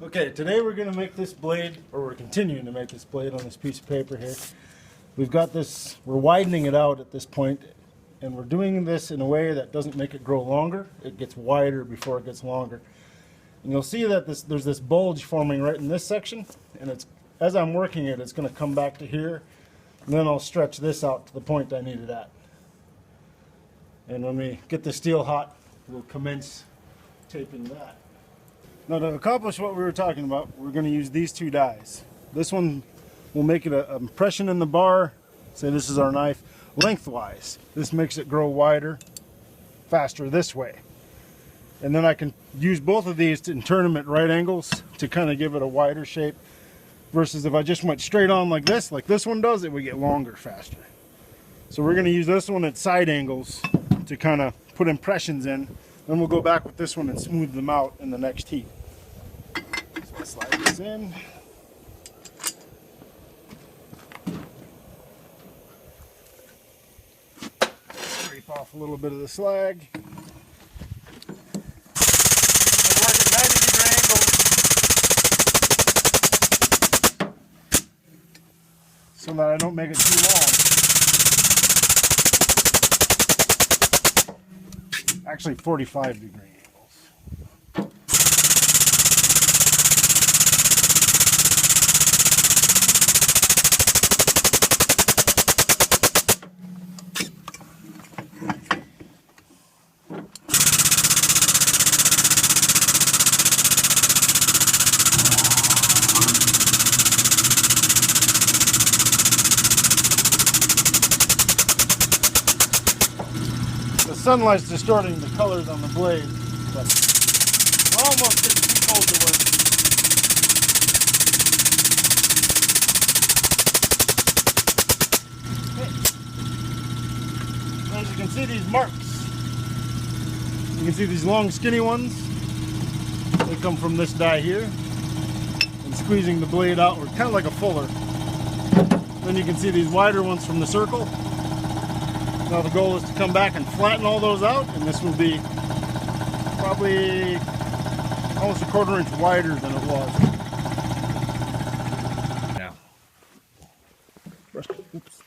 Okay, today we're going to make this blade, or we're continuing to make this blade on this piece of paper here. We've got this, we're widening it out at this point, and we're doing this in a way that doesn't make it grow longer. It gets wider before it gets longer. And you'll see that there's this bulge forming right in this section, and it's, as I'm working it, it's going to come back to here, and then I'll stretch this out to the point I need it at. And when we get the steel hot, we'll commence taping that. Now, to accomplish what we were talking about, we're going to use these two dies. This one will make it an impression in the bar, say this is our knife, lengthwise. This makes it grow wider, faster this way. And then I can use both of these and turn them at right angles to kind of give it a wider shape, versus if I just went straight on like this one does, it would get longer faster. So we're going to use this one at side angles to kind of put impressions in. Then we'll go back with this one and smooth them out in the next heat. So I'll slide this in. Scrape off a little bit of the slag. I work at 90-degree angles so that I don't make it too long. Actually 45-degree angles. The sunlight's distorting the colors on the blade, but we're almost getting too cold to work. Okay. As you can see, these marks, you can see these long skinny ones, they come from this die here, and squeezing the blade outward, kind of like a fuller. Then you can see these wider ones from the circle. Now the goal is to come back and flatten all those out, and this will be probably almost a 1/4 inch wider than it was. Now. Oops.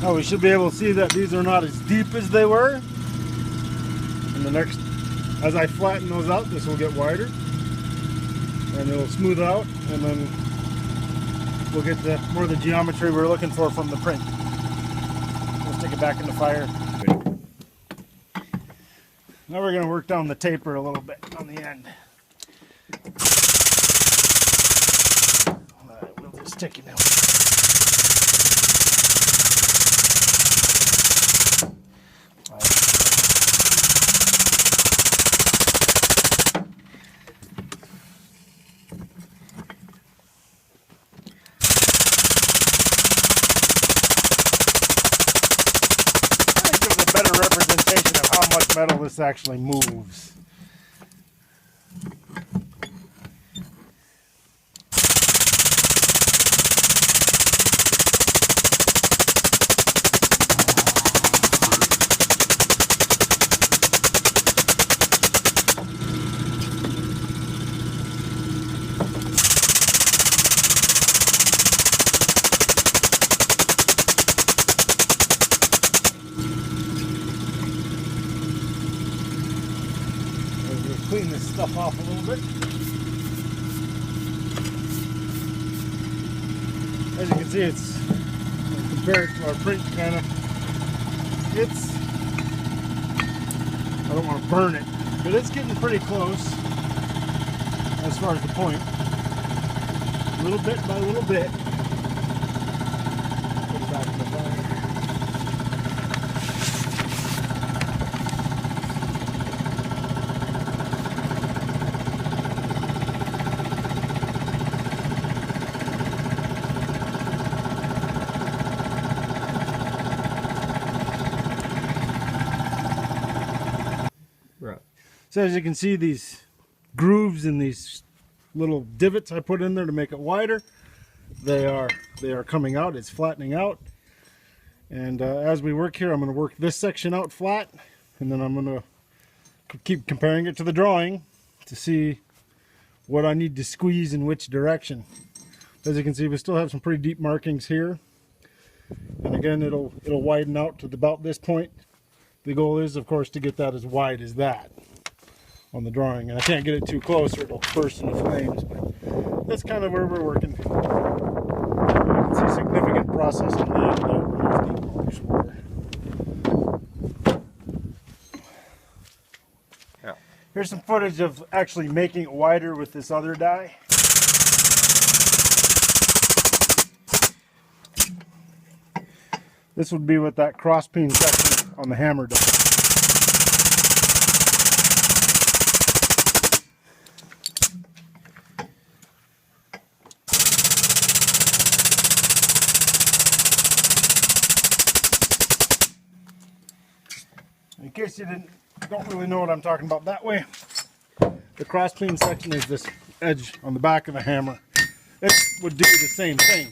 Now we should be able to see that these are not as deep as they were. And the next, as I flatten those out, this will get wider. And it'll smooth out, and then we'll get the more of the geometry we're looking for from the print. We'll stick it back in the fire. Now we're going to work down the taper a little bit on the end. Alright, we'll just stick it now. How much metal this actually moves. Clean this stuff off a little bit. As you can see, it's compared to our print kind of, it's, I don't want to burn it, but it's getting pretty close as far as the point. little bit by little bit. Put it back in the fire. Right. So as you can see, these grooves and these little divots I put in there to make it wider, they are coming out. It's flattening out. And as we work here, I'm going to work this section out flat, and then I'm going to keep comparing it to the drawing to see what I need to squeeze in which direction. As you can see, we still have some pretty deep markings here, and again, it'll widen out to about this point. The goal is, of course, to get that as wide as that on the drawing, and I can't get it too close or it'll burst into flames, but that's kind of where we're working. You can see significant processing there without removing loose water. Yeah. Here's some footage of actually making it wider with this other die. This would be with that cross peen section on the hammer die. In case you don't really know what I'm talking about that way, the cross peen section is this edge on the back of the hammer. It would do the same thing.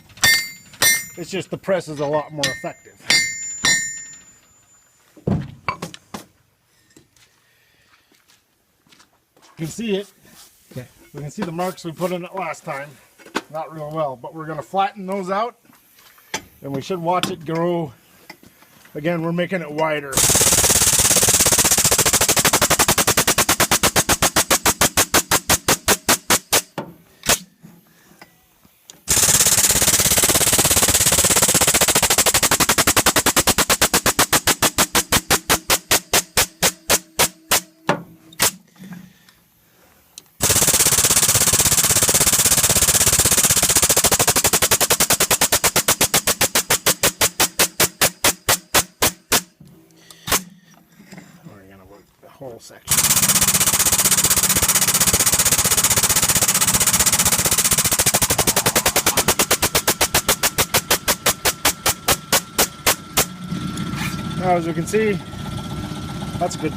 It's just the press is a lot more effective. You can see it. Okay. We can see the marks we put in it last time. Not real well, but we're going to flatten those out, and we should watch it grow. Again, we're making it wider. Whole section. Now, as you can see, that's good.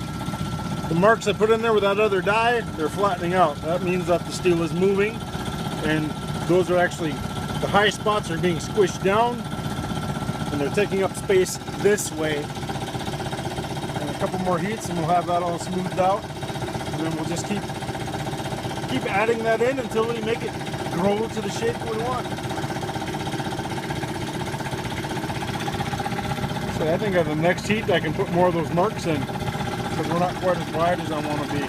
The marks I put in there with that other die, they're flattening out. That means that the steel is moving, and those are actually, the high spots are being squished down, and they're taking up space this way. Couple more heats and we'll have that all smoothed out, and then we'll just keep adding that in until we make it grow to the shape we want. So I think at the next heat I can put more of those marks in, because we're not quite as wide as I want to be.